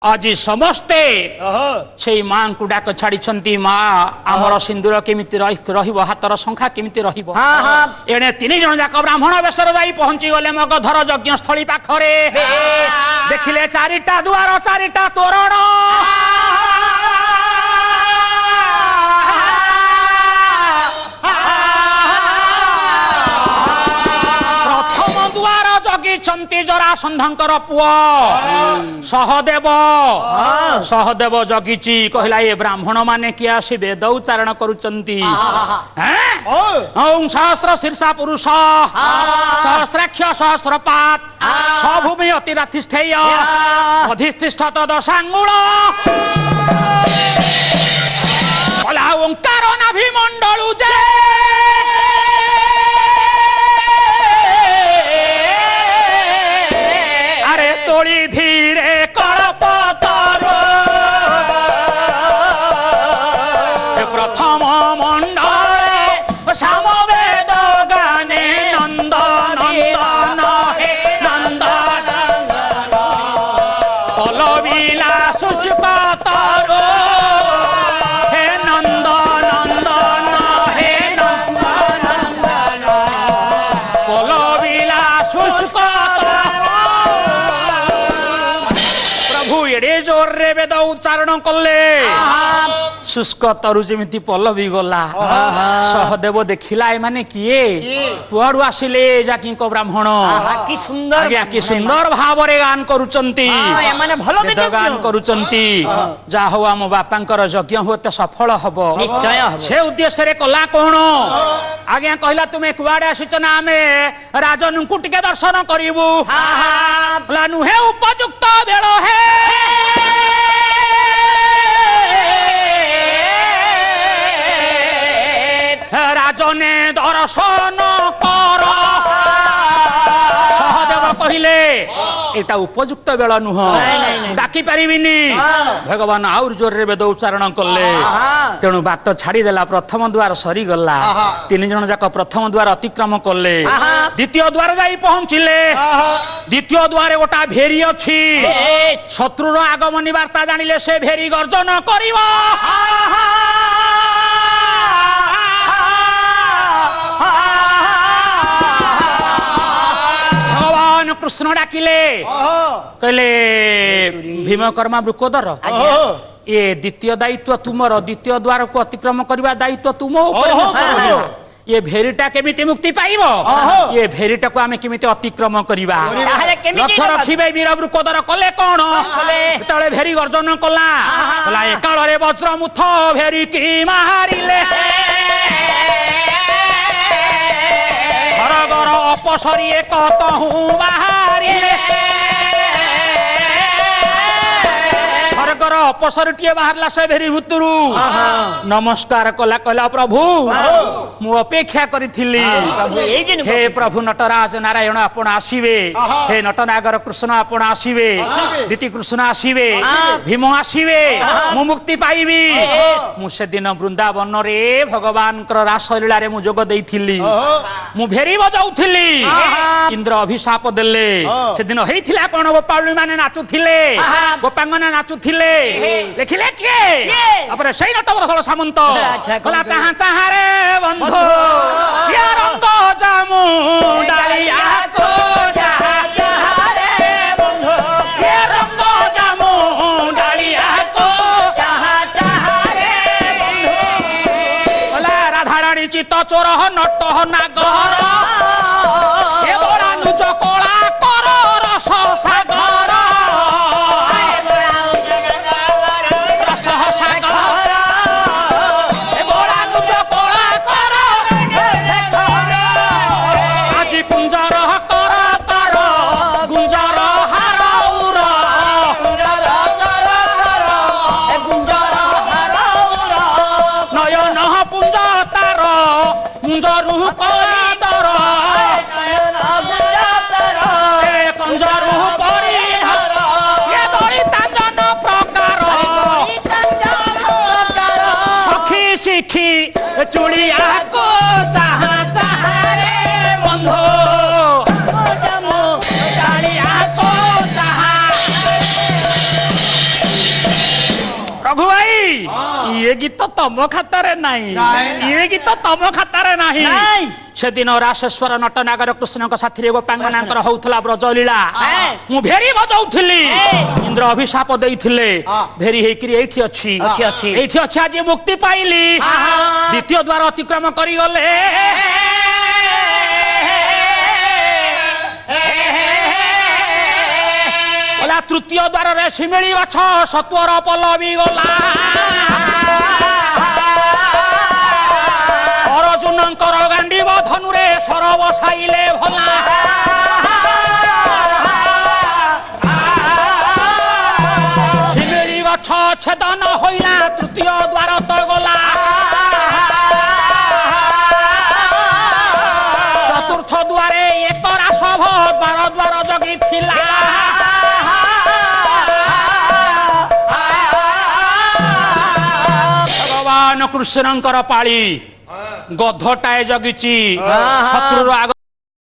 आज समस्ते से माँ को डाक छाड़ी माँ आमर सिंदूर केमिति हाथर शंखा केमिति एणे तीन जन जाक ब्राह्मण बेसर जाई पहुंची गले मगधर यज्ञ स्थली पाखरे देखिले चारिटा दुआर चारिटा तोरण जगी जरासंधंकर पुआ सहदेव सहदेव जगीची कहला ये ब्राह्मण माने किए आसी वेद उच्चारण करुचंती ओं सहस्र शीर्षा पुरुष सहस्राक्ष सहस्रपात सभूमि अतिरातिष्ठेय अधिष्ठिष्ठत दशांगुल कला ओंकार नाभिमंडलु जे तोली धीरे कल्पतर प्रथम मंडल सामवेद गाने नंद नंदन हे नंदन कलबिला शुष्कतर हे नंद नंदन हे नंदन कलबिला शुष्कतर एड़े जोर रे वेद उच्चारण कले शुष्क तरु जेमिति पल्लवी गला सहदेव देखिला माने किए कुआडू आसिले जाकी ब्राह्मण की सुंदर आज्ञा की सुंदर भाव रे गान करूचंती माने भलो वेद गान करूचंती जा हो हम बापांकर यज्ञ होते सफल हबो निश्चय हबो से उद्देश्य रे कला कोन आज्ञा कहला तुमे कुआडे आसिच ना आमे राजन को टिके दर्शन करिवु ला नुहे उपयुक्त बेळ हे राजने दर्शन कर सहदेव कहले एटा उपयुक्त बेल नुह डाकी पारिबिनी भगवान आउर जोर रे वेद उच्चारण कले तेणु बाट छाड़ी देला प्रथम द्वार सरी गला तीन जन जाक प्रथम द्वार अतिक्रम कले द्वितीय द्वार जाई पहुंचिले द्वितीय द्वारे गोटा भेरी अछि शत्रुर आगमनी वार्ता जानिले से भेरी गर्जन करिवो कृष्ण डाकिले कहले भीमकर्मा वृकोदर ये द्वितीय दायित्व तुमर द्वितीय द्वार को अतिक्रम करवा दायित्व तुम ये भेरीटा केमिति मुक्ति पाइबो ये भेरीटा को आमे केमिति अतिक्रम करिवा लक्ष्य रखिबे वीर वृकोदर कले कोन तळे भेरी गर्जन कला कला एकाल रे वज्रमुथ भेरी की मारिले सरगर अपसरी एक कहूँ बाहरिले सरगर अपसरीटे बाहरला से भेरी भूतरू नमस्कार कला कला प्रभु मु अपेक्षा करिथिली हे प्रभु नटराज नारायण आपण आसीबे हे नटनागर कृष्ण आपण आसीबे दीति कृष्ण आसीबे भीम आसीबे मु मुक्ति पाइबी मु से दिन वृंदावन रे भगवान कर रासलीला रे मु जोग देइथिली मु भेरी बजाउथिली इंद्र अभिशाप देले से दिन हेइथिला कोन गोपाळी माने नाचुथिले गोपांगना नाचुथिले देखिले के अपरे सही नटवर सामंत कला चाहा चाहा रे बंधु या रंग जामु डालिया को चाहा चाहा रे बंधु या रंग जामु डालिया को चाहा चाहा रे बंधु कला राधा रानी चित्त चोर नट नागर ए बड़ा नुच कोला कर रस सागर चुड़िया को चाहा चाहा रे बंधु रघु भाई ये गीत तम खातारे नहीं ये गीत तम खातारे नहीं नहीं। से दिन राशेश्वर नटनागर कृष्ण साथी गोपांगनांकर होउथला ब्रजलीला मु भेरी बजाउथली इंद्र अभिशाप देइथिले भेरी हेकरी एठी अछि एठी अछि आज मुक्ति पाइली द्वितीय द्वार अतिक्रम करी गले ओला तृतीय द्वार रे सिमिली गछ सत्वर पल्लवी गला अर्जुनंकर गांडीव धनुरे सर बसाइले भला सिमिली गछ छेदन होइला तृतीय द्वार तो गला चतुर्थ द्वारे एक रासभ द्वार द्वार जगी थिला भगवान कृष्णंकर पाली गधटाए जगिची शत्रुर आग